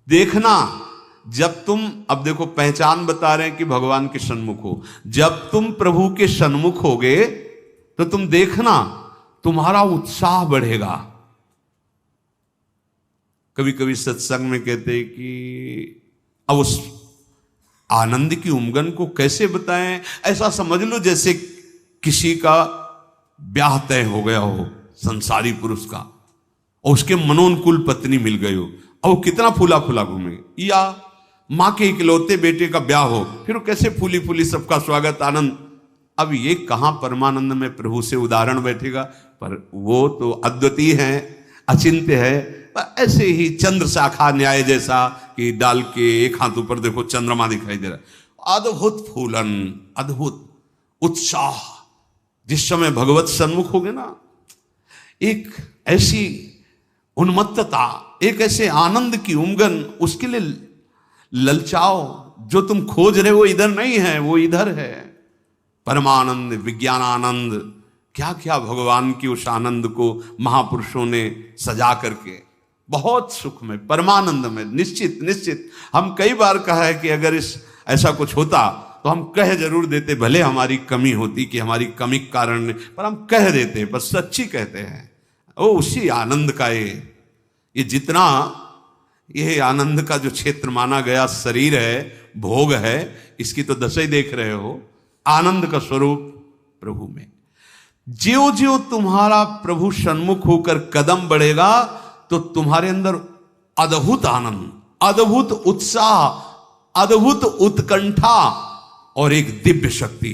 देखना, जब तुम, अब देखो पहचान बता रहे हैं कि भगवान के सन्मुख हो, जब तुम प्रभु के सन्मुख होगे तो तुम देखना तुम्हारा उत्साह बढ़ेगा। कभी कभी सत्संग में कहते हैं कि अब उस आनंद की उमंगन को कैसे बताएं। ऐसा समझ लो जैसे किसी का ब्याह तय हो गया हो संसारी पुरुष का, और उसके मनोनुकूल पत्नी मिल गई हो, और वो कितना फूला फूला घूमे, या मां के इकलौते बेटे का ब्याह हो, फिर वो कैसे फूली फूली सबका स्वागत आनंद। अब ये कहां परमानंद में प्रभु से उदाहरण बैठेगा, पर वो तो अद्वितीय है, अचिंत्य है। पर ऐसे ही चंद्र शाखा न्याय जैसा कि डाल के एक हाथ ऊपर देखो चंद्रमा दिखाई दे रहा है, अद्भुत फूलन, अद्भुत उत्साह। जिस समय भगवत सन्मुख होगे ना, एक ऐसी उन्मत्तता, एक ऐसे आनंद की उमंगन, उसके लिए ललचाओ। जो तुम खोज रहे हो वो इधर नहीं है, वो इधर है। परमानंद, विज्ञानानंद, क्या क्या भगवान की उस आनंद को महापुरुषों ने सजा करके, बहुत सुख में, परमानंद में। निश्चित निश्चित हम कई बार कहा है कि अगर इस ऐसा कुछ होता तो हम कह जरूर देते, भले हमारी कमी होती कि हमारी कमी के कारण, पर हम कह देते, पर सच्ची कहते हैं। ओ उसी आनंद का ये जितना ये आनंद का जो क्षेत्र माना गया शरीर है, भोग है, इसकी तो दशा ही देख रहे हो। आनंद का स्वरूप प्रभु में। ज्यों ज्यों तुम्हारा प्रभु सन्मुख होकर कदम बढ़ेगा तो तुम्हारे अंदर अद्भुत आनंद, अद्भुत उत्साह, अद्भुत उत्कंठा और एक दिव्य शक्ति।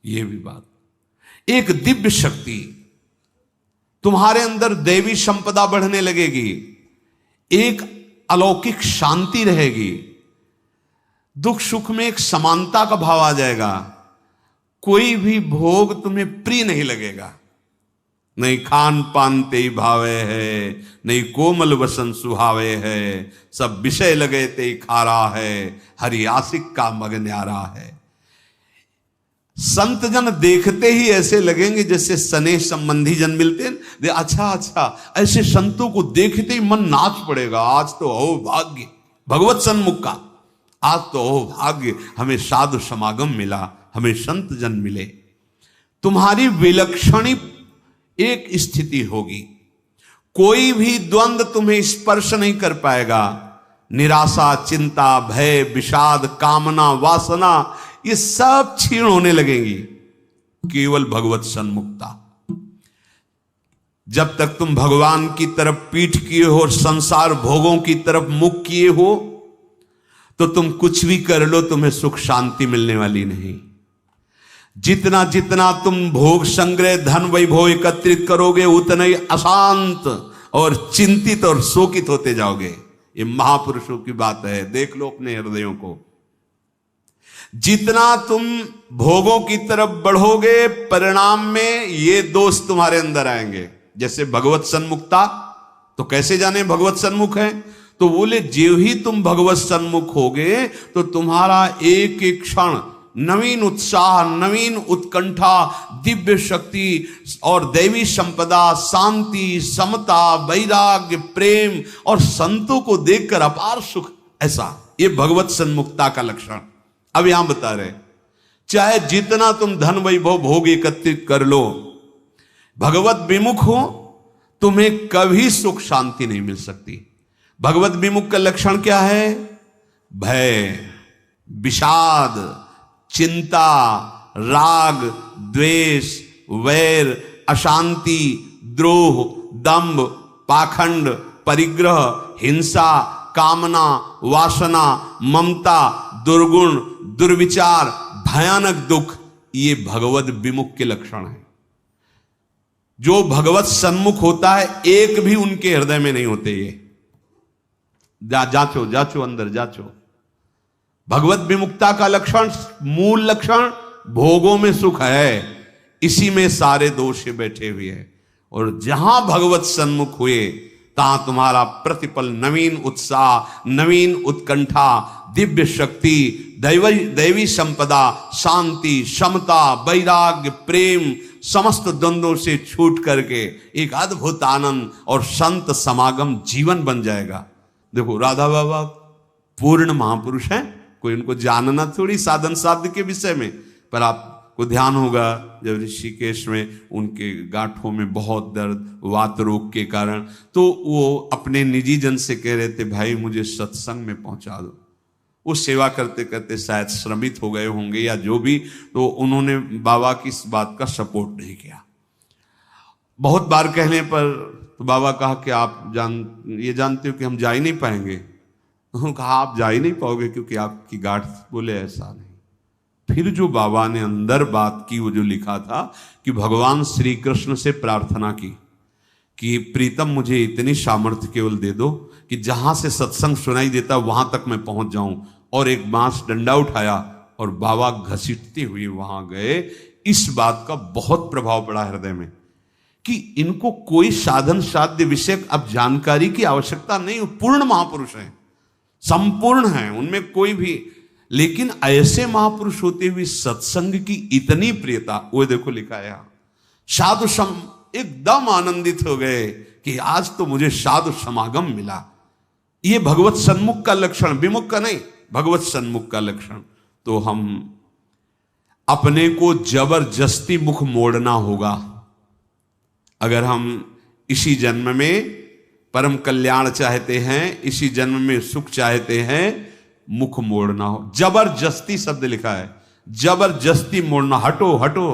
ये भी बात, एक दिव्य शक्ति तुम्हारे अंदर, दैवी संपदा बढ़ने लगेगी, एक अलौकिक शांति रहेगी, दुख सुख में एक समानता का भाव आ जाएगा। कोई भी भोग तुम्हें प्रिय नहीं लगेगा, नहीं खान पान ते भावे है, नहीं कोमल वसन सुहावे है, सब विषय लगे ते खारा है, हरि आशिक का मग न्यारा है। संत जन देखते ही ऐसे लगेंगे जैसे स्नेह संबंधी जन मिलते हैं। अच्छा अच्छा, ऐसे संतों को देखते ही मन नाच पड़ेगा, आज तो हो भाग्य भगवत सन्मुख का, आज तो हो भाग्य, हमें साधु समागम मिला, हमें संत जन मिले। तुम्हारी विलक्षणी एक स्थिति होगी, कोई भी द्वंद्व तुम्हें स्पर्श नहीं कर पाएगा। निराशा, चिंता, भय, विषाद, कामना, वासना, ये सब क्षीण होने लगेंगी। केवल भगवत सन्मुखता। जब तक तुम भगवान की तरफ पीठ किए हो और संसार भोगों की तरफ मुख किए हो, तो तुम कुछ भी कर लो, तुम्हें सुख शांति मिलने वाली नहीं। जितना जितना तुम भोग संग्रह, धन वैभव एकत्रित करोगे, उतना ही अशांत और चिंतित और शोकित होते जाओगे। ये महापुरुषों की बात है, देख लो अपने हृदयों को। जितना तुम भोगों की तरफ बढ़ोगे, परिणाम में ये दोष तुम्हारे अंदर आएंगे। जैसे भगवत सन्मुखता, तो कैसे जाने भगवत सन्मुख है? तो बोले ज्यों ही तुम भगवत सन्मुख होगे तो तुम्हारा एक एक क्षण नवीन उत्साह, नवीन उत्कंठा, दिव्य शक्ति और दैवी संपदा, शांति, समता, वैराग्य, प्रेम और संतों को देखकर अपार सुख, ऐसा ये भगवत सन्मुखता का लक्षण। अब यहां बता रहे, चाहे जितना तुम धन वैभव भोग एकत्रित कर लो, भगवत विमुख हो, तुम्हें कभी सुख शांति नहीं मिल सकती। भगवत विमुख का लक्षण क्या है? भय, विषाद, चिंता, राग, द्वेष, वैर, अशांति, द्रोह, दंभ, पाखंड, परिग्रह, हिंसा, कामना, वासना, ममता, दुर्गुण, दुर्विचार, भयानक दुख, ये भगवत विमुख के लक्षण हैं। जो भगवत सन्मुख होता है, एक भी उनके हृदय में नहीं होते। ये जांचो जांचो, अंदर जांचो। भगवत विमुक्ता का लक्षण, मूल लक्षण भोगों में सुख है, इसी में सारे दोष बैठे हुए हैं। और जहां भगवत सन्मुख हुए, तहां तुम्हारा प्रतिपल नवीन उत्साह, नवीन उत्कंठा, दिव्य शक्ति, दैवी संपदा, शांति, समता, वैराग्य, प्रेम, समस्त द्वंद्वों से छूट करके एक अद्भुत आनंद और संत समागम जीवन बन जाएगा। देखो राधा बाबा पूर्ण महापुरुष हैं, कोई उनको जानना थोड़ी साधन साध्य के विषय में, पर आपको ध्यान होगा जब ऋषिकेश में उनके गांठों में बहुत दर्द वात रोग के कारण, तो वो अपने निजी जन से कह रहे थे भाई मुझे सत्संग में पहुंचा दो। वो सेवा करते करते शायद श्रमित हो गए होंगे या जो भी, तो उन्होंने बाबा की इस बात का सपोर्ट नहीं किया। बहुत बार कहने पर तो बाबा कहा कि आप जानते हो कि हम जा ही नहीं पाएंगे। उन्होंने कहा आप जा ही नहीं पाओगे क्योंकि आपकी गांठ, बोले ऐसा नहीं। फिर जो बाबा ने अंदर बात की, वो जो लिखा था कि भगवान श्री कृष्ण से प्रार्थना की कि प्रीतम मुझे इतनी सामर्थ्य केवल दे दो कि जहां से सत्संग सुनाई देता वहां तक मैं पहुंच जाऊं, और एक बांस डंडा उठाया और बाबा घसीटते हुए वहां गए। इस बात का बहुत प्रभाव पड़ा हृदय में कि इनको कोई साधन साध्य विषय अब जानकारी की आवश्यकता नहीं, पूर्ण महापुरुष हैं, संपूर्ण हैं, उनमें कोई भी, लेकिन ऐसे महापुरुष होते हुए सत्संग की इतनी प्रियता, वो देखो लिखा है साधु सम, एकदम आनंदित हो गए कि आज तो मुझे साधु समागम मिला। ये भगवत सन्मुख का लक्षण, विमुख का नहीं, भगवत सन्मुख का लक्षण। तो हम अपने को जबरदस्ती मुख मोड़ना होगा। अगर हम इसी जन्म में परम कल्याण चाहते हैं, इसी जन्म में सुख चाहते हैं, मुख मोड़ना हो। जबरदस्ती शब्द लिखा है, जबरदस्ती मोड़ना, हटो हटो।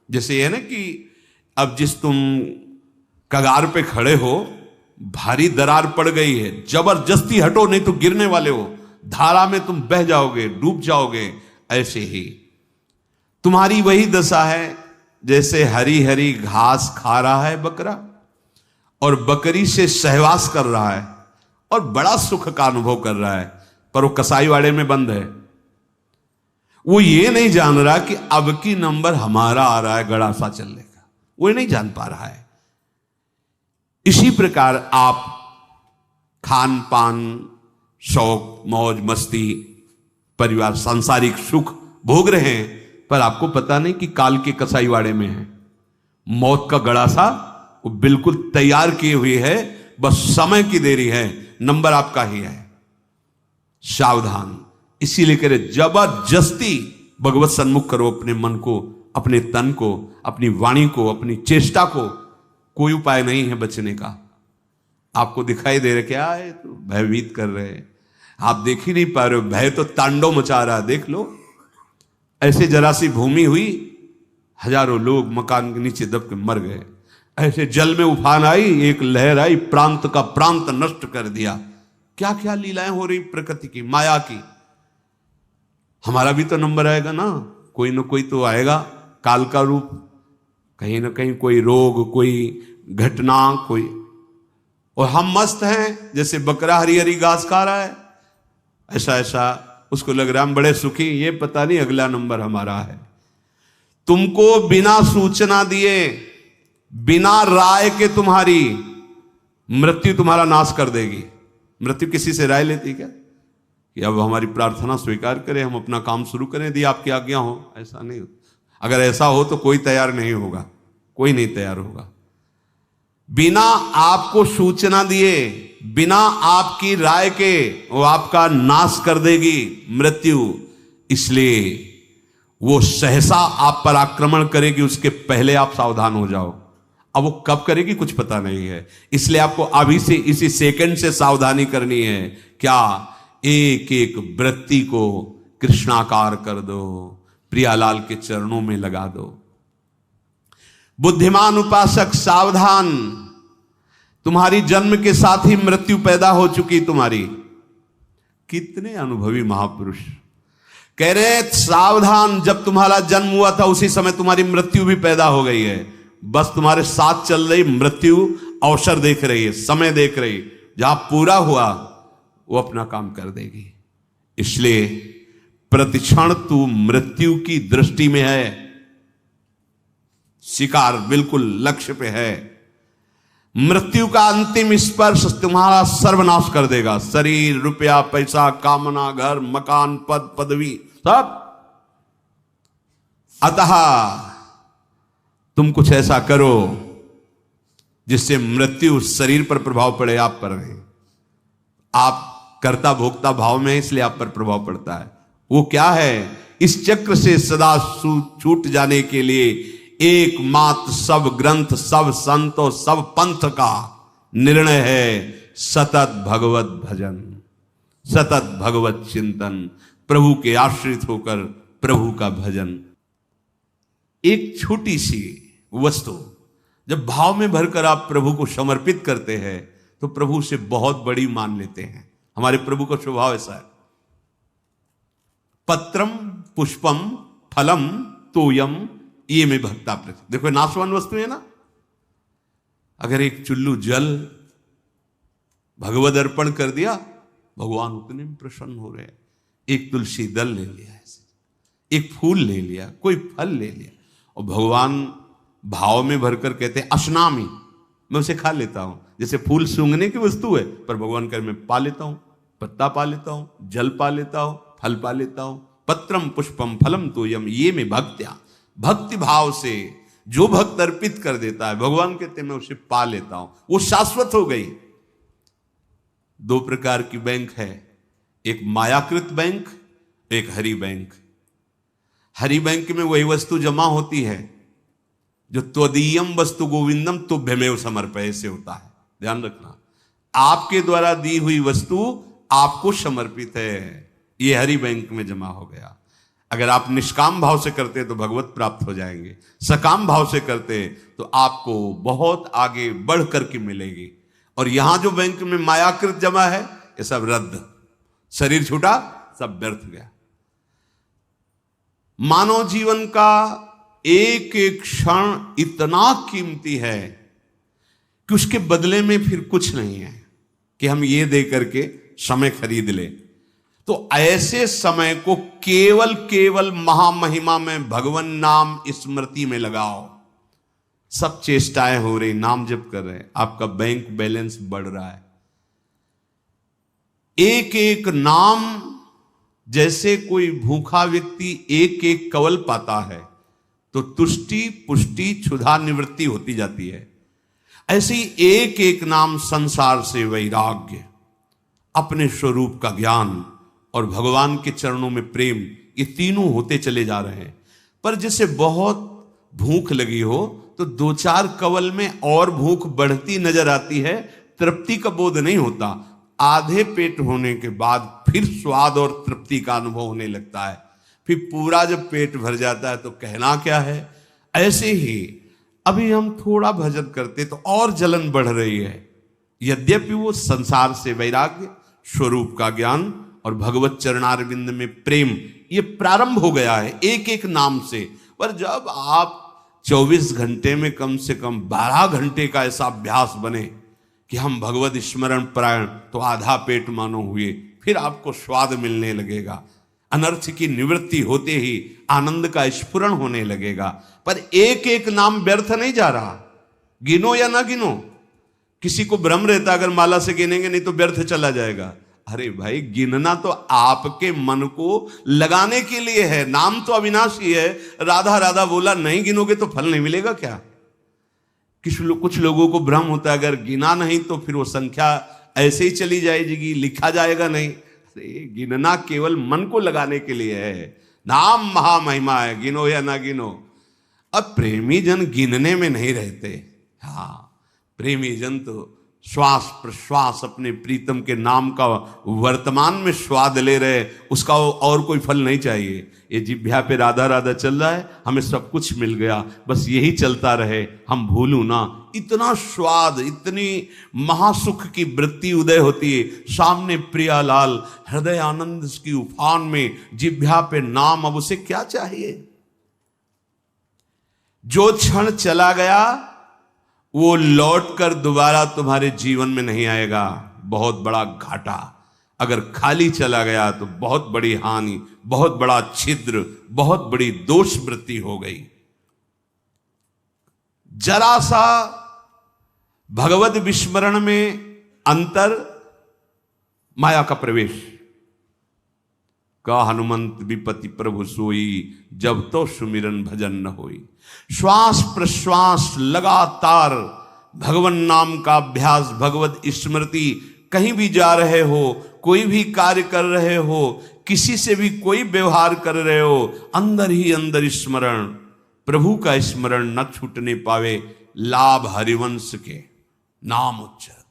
जैसे ये ना कि अब जिस तुम कगार पे खड़े हो, भारी दरार पड़ गई है, जबरदस्ती हटो नहीं तो गिरने वाले हो, धारा में तुम बह जाओगे, डूब जाओगे। ऐसे ही तुम्हारी वही दशा है जैसे हरी हरी घास खा रहा है बकरा और बकरी से सहवास कर रहा है और बड़ा सुख का अनुभव कर रहा है, पर वो कसाईवाड़े में बंद है। वो ये नहीं जान रहा कि अब की नंबर हमारा आ रहा है गड़ासा चलने का, वो नहीं जान पा रहा है। इसी प्रकार आप खान पान, शौक, मौज मस्ती, परिवार, सांसारिक सुख भोग रहे हैं, पर आपको पता नहीं कि काल के कसाईवाड़े में है। मौत का गड़ासा वो बिल्कुल तैयार किए हुए है, बस समय की देरी है, नंबर आपका ही है। सावधान। इसीलिए कह रहे जबरदस्ती भगवत सन्मुख करो अपने मन को, अपने तन को, अपनी वाणी को, अपनी चेष्टा को। कोई उपाय नहीं है बचने का। आपको दिखाई दे रहा क्या है, तो भयभीत कर रहे हैं, आप देख ही नहीं पा रहे हो, भय तो तांडव मचा रहा है। देख लो, ऐसे जरा सी भूमि हुई, हजारों लोग मकान के नीचे दब के मर गए। ऐसे जल में उफान आई, एक लहर आई, प्रांत का प्रांत नष्ट कर दिया। क्या क्या लीलाएं हो रही प्रकृति की, माया की। हमारा भी तो नंबर आएगा ना, कोई ना कोई तो आएगा, काल का रूप, कहीं ना कहीं कोई रोग, कोई घटना, कोई, और हम मस्त हैं जैसे बकरा हरी हरी घास खा रहा है, ऐसा ऐसा उसको लग रहा है हम बड़े सुखी, ये पता नहीं अगला नंबर हमारा है। तुमको बिना सूचना दिए, बिना राय के तुम्हारी मृत्यु तुम्हारा नाश कर देगी। मृत्यु किसी से राय लेती क्या कि अब हमारी प्रार्थना स्वीकार करें, हम अपना काम शुरू करें, यदि आपकी आज्ञा हो? ऐसा नहीं। अगर ऐसा हो तो कोई तैयार नहीं होगा, कोई नहीं तैयार होगा। बिना आपको सूचना दिए, बिना आपकी राय के वो आपका नाश कर देगी मृत्यु। इसलिए वो सहसा आप पर आक्रमण करेगी, उसके पहले आप सावधान हो जाओ। अब वो कब करेगी कुछ पता नहीं है, इसलिए आपको अभी से, इसी सेकंड से सावधानी करनी है। क्या? एक एक वृत्ति को कृष्णाकार कर दो, प्रियालाल के चरणों में लगा दो। बुद्धिमान उपासक सावधान, तुम्हारी जन्म के साथ ही मृत्यु पैदा हो चुकी तुम्हारी। कितने अनुभवी महापुरुष कह रहे सावधान, जब तुम्हारा जन्म हुआ था उसी समय तुम्हारी मृत्यु भी पैदा हो गई है। बस तुम्हारे साथ चल रही मृत्यु अवसर देख रही है, समय देख रही, जहां पूरा हुआ वो अपना काम कर देगी। इसलिए प्रतिक्षण तू मृत्यु की दृष्टि में है, शिकार बिल्कुल लक्ष्य पे है। मृत्यु का अंतिम स्पर्श तुम्हारा सर्वनाश कर देगा। शरीर, रुपया, पैसा, कामना, घर, मकान, पद, पदवी, सब। अतः तुम कुछ ऐसा करो जिससे मृत्यु शरीर पर प्रभाव पड़े, आप पर नहीं। आप कर्ता भोक्ता भाव में, इसलिए आप पर प्रभाव पड़ता है। वो क्या है? इस चक्र से सदा छूट जाने के लिए एकमात्र सब ग्रंथ, सब संतों, सब पंथ का निर्णय है सतत भगवत भजन, सतत भगवत चिंतन, प्रभु के आश्रित होकर प्रभु का भजन। एक छोटी सी वस्तु जब भाव में भरकर आप प्रभु को समर्पित करते हैं तो प्रभु उसे बहुत बड़ी मान लेते हैं। हमारे प्रभु का स्वभाव ऐसा है। पत्रम पुष्पम फलम तोयम ये में भक्ता प्रति। देखो नाशवान वस्तु है ना। अगर एक चुल्लू जल भगवद अर्पण कर दिया, भगवान उतने में प्रसन्न हो रहे हैं। एक तुलसी दल ले लिया, ऐसे एक फूल ले लिया, कोई फल ले लिया, और भगवान भाव में भरकर कहते हैं अश्नामी, मैं उसे खा लेता हूं। जैसे फूल सूंघने की वस्तु है, पर भगवान कहे मैं पा लेता हूं, पत्ता पा लेता हूं, जल पा लेता हूं, फल पा लेता हूं। पत्रम पुष्पम फलम तोयम ये में भक्त्या, भक्ति भाव से जो भक्त अर्पित कर देता है, भगवान कहते हैं मैं उसे पा लेता हूं, वो शाश्वत हो गई। दो प्रकार की बैंक है, एक मायाकृत बैंक, एक हरि बैंक। हरि बैंक में वही वस्तु जमा होती है जो त्वदीयम वस्तु गोविंदम तुभ्यमेव समर्पय से होता है। ध्यान रखना, आपके द्वारा दी हुई वस्तु आपको समर्पित है, ये हरि बैंक में जमा हो गया। अगर आप निष्काम भाव से करते तो भगवत प्राप्त हो जाएंगे, सकाम भाव से करते तो आपको बहुत आगे बढ़ करके मिलेगी। और यहां जो बैंक में मायाकृत जमा है ये सब रद्द, शरीर छूटा, सब व्यर्थ गया। मानव जीवन का एक एक क्षण इतना कीमती है कि उसके बदले में फिर कुछ नहीं है कि हम ये दे करके समय खरीद ले। तो ऐसे समय को केवल केवल महामहिमा में भगवान नाम स्मृति में लगाओ। सब चेष्टाएं हो रही, नाम जप कर रहे हैं, आपका बैंक बैलेंस बढ़ रहा है। एक एक नाम, जैसे कोई भूखा व्यक्ति एक एक कवल पाता है तो तुष्टि पुष्टि क्षुधा निवृत्ति होती जाती है, ऐसे ही एक एक नाम संसार से वैराग्य, अपने स्वरूप का ज्ञान और भगवान के चरणों में प्रेम, ये तीनों होते चले जा रहे हैं। पर जैसे बहुत भूख लगी हो तो दो चार कवल में और भूख बढ़ती नजर आती है, तृप्ति का बोध नहीं होता। आधे पेट होने के बाद फिर स्वाद और तृप्ति का अनुभव होने लगता है। फिर पूरा जब पेट भर जाता है तो कहना क्या है। ऐसे ही अभी हम थोड़ा भजन करते तो और जलन बढ़ रही है। यद्यपि वो संसार से वैराग्य, स्वरूप का ज्ञान और भगवत चरणारविंद में प्रेम, ये प्रारंभ हो गया है एक एक नाम से। पर जब आप 24 घंटे में कम से कम 12 घंटे का ऐसा अभ्यास बने कि हम भगवत स्मरण परायण, तो आधा पेट मानो हुए, फिर आपको स्वाद मिलने लगेगा। अनर्थ की निवृत्ति होते ही आनंद का स्फुरण होने लगेगा। पर एक एक नाम व्यर्थ नहीं जा रहा, गिनो या ना गिनो। किसी को भ्रम रहता अगर माला से गिनेंगे नहीं तो व्यर्थ चला जाएगा। अरे भाई, गिनना तो आपके मन को लगाने के लिए है। नाम तो अविनाशी है। राधा राधा बोला, नहीं गिनोगे तो फल नहीं मिलेगा क्या? कुछ लोगों को भ्रम होता है अगर गिना नहीं तो फिर वो संख्या ऐसे ही चली जाएगी, लिखा जाएगा नहीं। अरे गिनना केवल मन को लगाने के लिए है। नाम महामहिमा है, गिनो या ना गिनो। अब प्रेमी जन गिनने में नहीं रहते। हाँ, प्रेमी जन तो श्वास प्रश्वास अपने प्रीतम के नाम का वर्तमान में स्वाद ले रहे, उसका और कोई फल नहीं चाहिए। ये जिह्वा पे राधा राधा चल रहा है, हमें सब कुछ मिल गया, बस यही चलता रहे, हम भूलूं ना। इतना स्वाद, इतनी महासुख की वृत्ति उदय होती है। सामने प्रियालाल हृदय आनंद की उफान में, जिह्वा पे नाम, अब उसे क्या चाहिए? जो क्षण चला गया वो लौटकर दोबारा तुम्हारे जीवन में नहीं आएगा। बहुत बड़ा घाटा। अगर खाली चला गया तो बहुत बड़ी हानि, बहुत बड़ा छिद्र, बहुत बड़ी दोष वृत्ति हो गई। जरा सा भगवत विस्मरण में अंतर, माया का प्रवेश। का हनुमंत विपति प्रभु सोई, जब तो सुमिरन भजन न होई। श्वास प्रश्वास लगातार भगवन नाम का अभ्यास, भगवत स्मृति कहीं भी जा रहे हो, कोई भी कार्य कर रहे हो, किसी से भी कोई व्यवहार कर रहे हो, अंदर ही अंदर स्मरण, प्रभु का स्मरण न छूटने पावे। लाभ हरिवंश के नाम उच्चारण,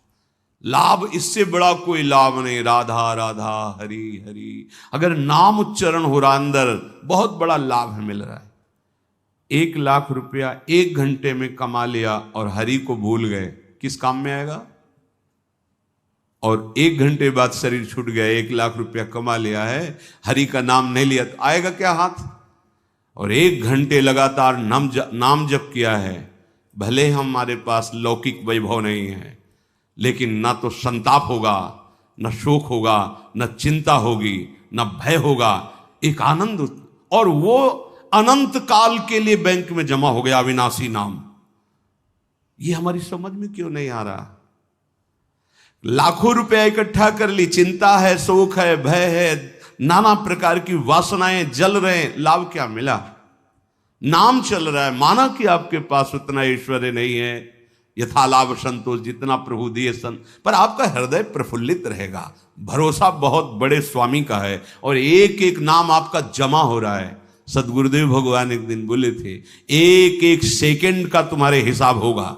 लाभ इससे बड़ा कोई लाभ नहीं। राधा राधा हरि हरि, अगर नाम उच्चारण हो रहा अंदर, बहुत बड़ा लाभ मिल रहा है। 1,00,000 रुपया 1 घंटे में कमा लिया और हरि को भूल गए, किस काम में आएगा? और 1 घंटे बाद शरीर छूट गया, 1,00,000 रुपया कमा लिया है, हरि का नाम नहीं लिया, तो आएगा क्या हाथ? और 1 घंटे लगातार नाम जप किया है, भले हमारे पास लौकिक वैभव नहीं है, लेकिन ना तो संताप होगा, न शोक होगा, न चिंता होगी, न भय होगा, एक आनंद, और वो अनंत काल के लिए बैंक में जमा हो गया अविनाशी नाम। ये हमारी समझ में क्यों नहीं आ रहा? लाखों रुपया इकट्ठा कर ली, चिंता है, शोक है, भय है, नाना प्रकार की वासनाएं जल रहे, लाभ क्या मिला? नाम चल रहा है, माना कि आपके पास उतना ऐश्वर्य नहीं है, यथा लाभ संतोष, जितना प्रभु दिए पर आपका हृदय प्रफुल्लित रहेगा, भरोसा बहुत बड़े स्वामी का है, और एक एक नाम आपका जमा हो रहा है। सदगुरुदेव भगवान एक दिन बोले थे, एक एक सेकंड का तुम्हारे हिसाब होगा।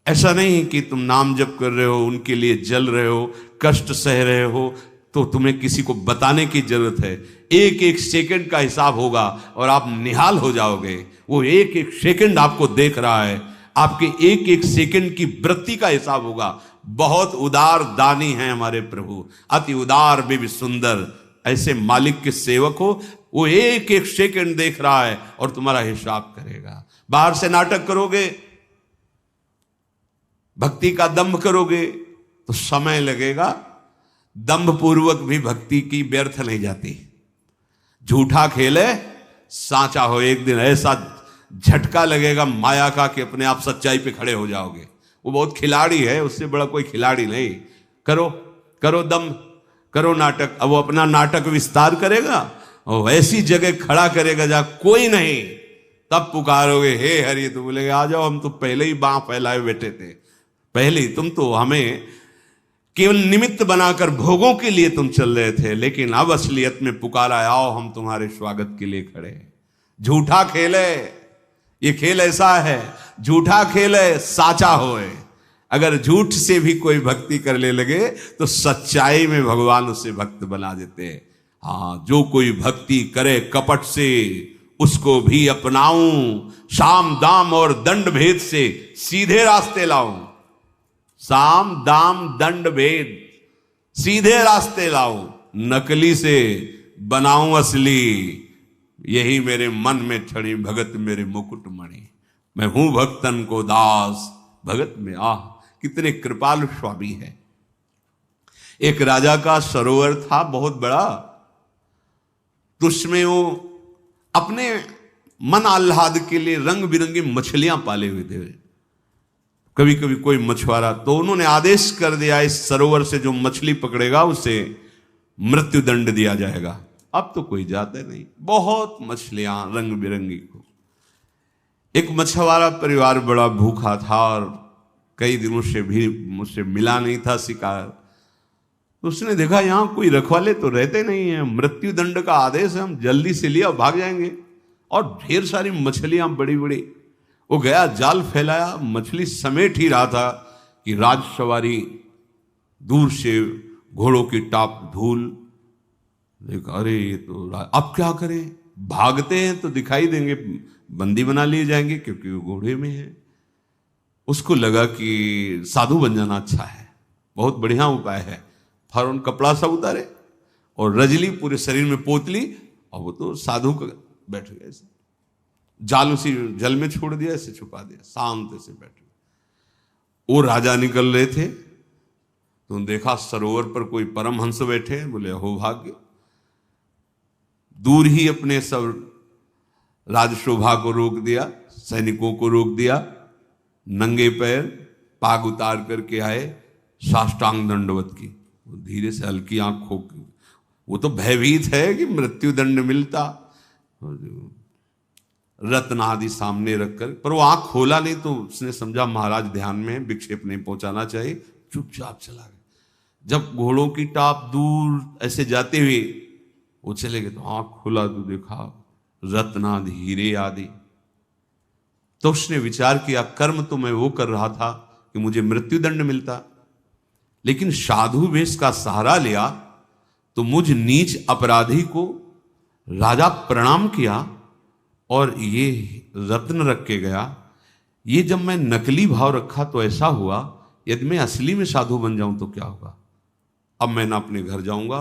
ऐसा नहीं कि तुम नाम जप कर रहे हो, उनके लिए जल रहे हो, कष्ट सह रहे हो, तो तुम्हें किसी को बताने की जरूरत है। एक एक सेकंड का हिसाब होगा और आप निहाल हो जाओगे। वो एक एक सेकंड आपको देख रहा है, आपके एक एक सेकंड की वृत्ति का हिसाब होगा। बहुत उदार दानी हैं हमारे प्रभु, अति उदार भी सुंदर। ऐसे मालिक के सेवक हो, वो एक एक सेकंड देख रहा है और तुम्हारा हिसाब करेगा। बाहर से नाटक करोगे, भक्ति का दंभ करोगे तो समय लगेगा, दंभ पूर्वक भी भक्ति की व्यर्थ नहीं जाती। झूठा खेले साचा हो, एक दिन ऐसा झटका लगेगा माया का कि अपने आप सच्चाई पे खड़े हो जाओगे। वो बहुत खिलाड़ी है, उससे बड़ा कोई खिलाड़ी नहीं। करो करो दम, करो नाटक। अब वो अपना नाटक विस्तार करेगा और ऐसी जगह खड़ा करेगा जहां कोई नहीं, तब पुकारोगे हे हरि, तो बोलेगे आ जाओ, हम तो पहले ही बांह फैलाए बैठे थे, पहले ही तुम तो हमें केवल निमित्त बनाकर भोगों के लिए तुम चल रहे थे, लेकिन अब असलियत में पुकारा, आओ हम तुम्हारे स्वागत के लिए खड़े हैं। झूठा खेले, ये खेल ऐसा है, झूठा खेले साचा होए। अगर झूठ से भी कोई भक्ति करने लगे तो सच्चाई में भगवान उसे भक्त बना देते हैं। हाँ, जो कोई भक्ति करे कपट से, उसको भी अपनाऊं, साम दाम और दंड भेद से सीधे रास्ते लाऊं। साम दाम दंड भेद, सीधे रास्ते लाऊं, नकली से बनाऊं असली। यही मेरे मन में छड़ी भगत मेरे मुकुट मणि। मैं हूं भक्तन को दास, भगत में आह। कितने कृपालु स्वामी है। एक राजा का सरोवर था बहुत बड़ा, तो उसमें वो अपने मन आह्लाद के लिए रंग बिरंगी मछलियां पाले हुए थे। कभी कभी कोई मछुआरा, तो उन्होंने आदेश कर दिया इस सरोवर से जो मछली पकड़ेगा उसे मृत्यु दंड दिया जाएगा। अब तो कोई जाता नहीं, बहुत मछलियां रंग बिरंगी को। एक मछुआरा परिवार बड़ा भूखा था और कई दिनों से भी मुझसे मिला नहीं था शिकार। तो उसने देखा यहां कोई रखवाले तो रहते नहीं है, मृत्यु दंड का आदेश है, हम जल्दी से लिया भाग जाएंगे। और ढेर सारी मछलियां बड़ी बड़ी। वो गया, जाल फैलाया, मछली समेट ही रहा था कि राजसवारी दूर से घोड़ों की टाप धूल। देखा, अरे ये तो अब क्या करें, भागते हैं तो दिखाई देंगे, बंदी बना लिए जाएंगे क्योंकि वो घोड़े में है। उसको लगा कि साधु बन जाना अच्छा है, बहुत बढ़िया उपाय है। फौरन कपड़ा सा उतारे और रजली पूरे शरीर में पोतली, और वो तो साधु का बैठ गए, जाल उसी जल में छोड़ दिया, ऐसे छुपा दिया, शांत से बैठ गए। वो राजा निकल रहे थे तो देखा सरोवर पर कोई परमहंस बैठे, बोले हो भाग्य। दूर ही अपने सब राजशोभा को रोक दिया, सैनिकों को रोक दिया, नंगे पैर पाग उतार करके आए, साष्टांग दंडवत की। धीरे से हल्की आंख खोल, वो तो भयभीत है कि मृत्यु दंड मिलता, रत्न आदि सामने रखकर, पर वो आंख खोला नहीं तो उसने समझा महाराज ध्यान में, विक्षेप नहीं पहुंचाना चाहिए, चुपचाप चला गया। जब घोड़ों की टाप दूर ऐसे जाते हुए वो चले गए तो आंख खुला तो देखा रत्नादि हीरे आदि। तो उसने विचार किया कर्म तो मैं वो कर रहा था कि मुझे मृत्युदंड मिलता, लेकिन साधु वेश का सहारा लिया तो मुझ नीच अपराधी को राजा प्रणाम किया और ये रत्न रख के गया। ये जब मैं नकली भाव रखा तो ऐसा हुआ, यदि मैं असली में साधु बन जाऊं तो क्या होगा। अब मैं ना अपने घर जाऊंगा,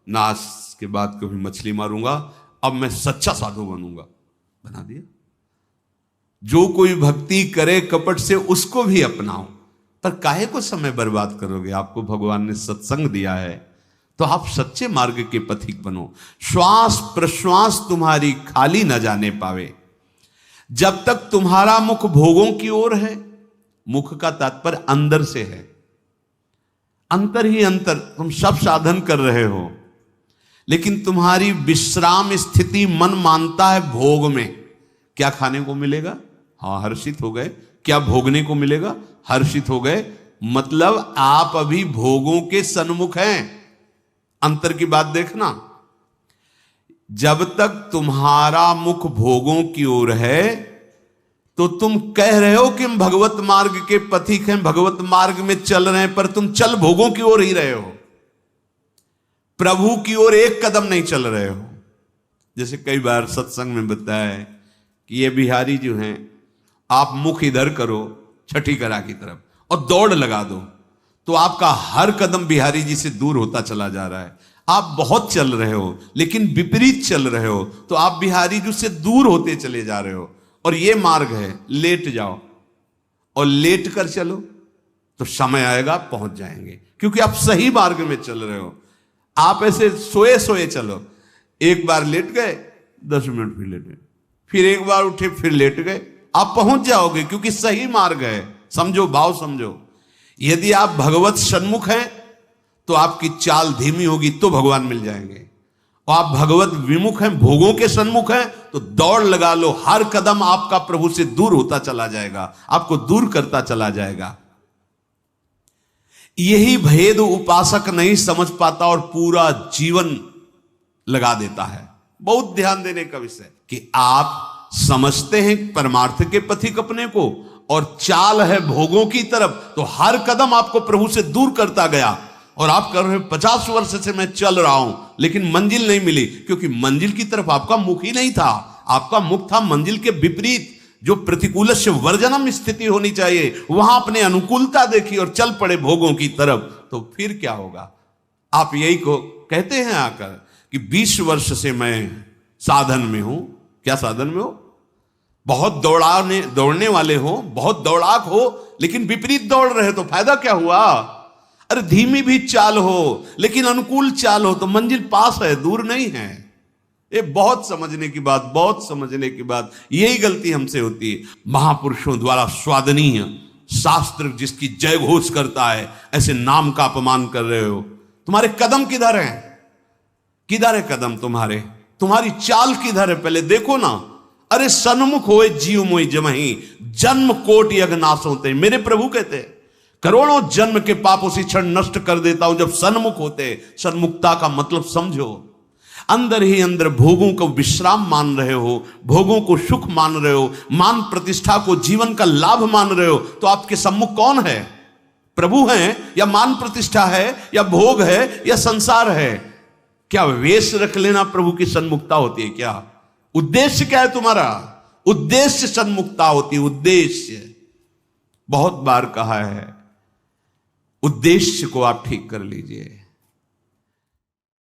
ना आज के बाद कभी मछली मारूंगा, अब मैं सच्चा साधु बनूंगा। बना दिया। जो कोई भक्ति करे कपट से उसको भी अपनाओ, पर काहे को समय बर्बाद करोगे। आपको भगवान ने सत्संग दिया है तो आप सच्चे मार्ग के पथिक बनो। श्वास प्रश्वास तुम्हारी खाली न जाने पावे। जब तक तुम्हारा मुख भोगों की ओर है, मुख का तात्पर्य अंदर से है, अंतर ही अंतर, तुम सब साधन कर रहे हो लेकिन तुम्हारी विश्राम स्थिति मन मानता है भोग में। क्या खाने को मिलेगा, हाँ हर्षित हो गए। क्या भोगने को मिलेगा, हर्षित हो गए। मतलब आप अभी भोगों के सन्मुख हैं। अंतर की बात देखना। जब तक तुम्हारा मुख भोगों की ओर है तो तुम कह रहे हो कि हम भगवत मार्ग के पथिक हैं, भगवत मार्ग में चल रहे हैं, पर तुम चल भोगों की ओर ही रहे हो, प्रभु की ओर एक कदम नहीं चल रहे हो। जैसे कई बार सत्संग में बताया है कि ये बिहारी जो हैं, आप मुख इधर करो छठी करा की तरफ और दौड़ लगा दो तो आपका हर कदम बिहारी जी से दूर होता चला जा रहा है। आप बहुत चल रहे हो लेकिन विपरीत चल रहे हो तो आप बिहारी जी से दूर होते चले जा रहे हो। और ये मार्ग है, लेट जाओ और लेट कर चलो तो समय आएगा पहुंच जाएंगे, क्योंकि आप सही मार्ग में चल रहे हो। आप ऐसे सोए सोए चलो, एक बार लेट गए 10 मिनट फिर लेट गए, फिर एक बार उठे फिर लेट गए, आप पहुंच जाओगे क्योंकि सही मार्ग है। समझो, भाव समझो। यदि आप भगवत सन्मुख हैं तो आपकी चाल धीमी होगी तो भगवान मिल जाएंगे, और आप भगवत विमुख हैं, भोगों के सन्मुख हैं तो दौड़ लगा लो। हर कदम आपका प्रभु से दूर होता चला जाएगा, आपको दूर करता चला जाएगा। यही भेद उपासक नहीं समझ पाता और पूरा जीवन लगा देता है। बहुत ध्यान देने का विषय कि आप समझते हैं परमार्थ के पथिक अपने को और चाल है भोगों की तरफ, तो हर कदम आपको प्रभु से दूर करता गया और आप कर रहे 50 वर्ष से मैं चल रहा हूं लेकिन मंजिल नहीं मिली, क्योंकि मंजिल की तरफ आपका मुख ही नहीं था। आपका मुख था मंजिल के विपरीत। जो प्रतिकूल से वर्जनम स्थिति होनी चाहिए, वहां अपने अनुकूलता देखी और चल पड़े भोगों की तरफ, तो फिर क्या होगा। आप यही को कहते हैं आकर कि 20 वर्ष से मैं साधन में हूं। क्या साधन में हो? बहुत दौड़ने वाले हो, बहुत दौड़ाक हो, लेकिन विपरीत दौड़ रहे तो फायदा क्या हुआ। अरे धीमी भी चाल हो लेकिन अनुकूल चाल हो तो मंजिल पास है, दूर नहीं है। ये बहुत समझने की बात, बहुत समझने की बात। यही गलती हमसे होती है। महापुरुषों द्वारा स्वादनीय शास्त्र जिसकी जय घोष करता है, ऐसे नाम का अपमान कर रहे हो। तुम्हारे कदम किधर हैं? किधर है कदम तुम्हारे? तुम्हारी चाल किधर है? पहले देखो ना। अरे सन्मुख होए जीव मोई जमही, जन्म कोट यज्ञ नाश होते। मेरे प्रभु कहते हैं करोड़ों जन्म के पाप उसी क्षण नष्ट कर देता हूं जब सन्मुख होते। सन्मुखता का मतलब समझो। अंदर ही अंदर भोगों को विश्राम मान रहे हो, भोगों को सुख मान रहे हो, मान प्रतिष्ठा को जीवन का लाभ मान रहे हो, तो आपके सम्मुख कौन है? प्रभु हैं या मान प्रतिष्ठा है या भोग है या संसार है? क्या वेश रख लेना प्रभु की सन्मुखता होती है? क्या उद्देश्य क्या है तुम्हारा? उद्देश्य सन्मुखता होती है। उद्देश्य बहुत बार कहा है, उद्देश्य को आप ठीक कर लीजिए।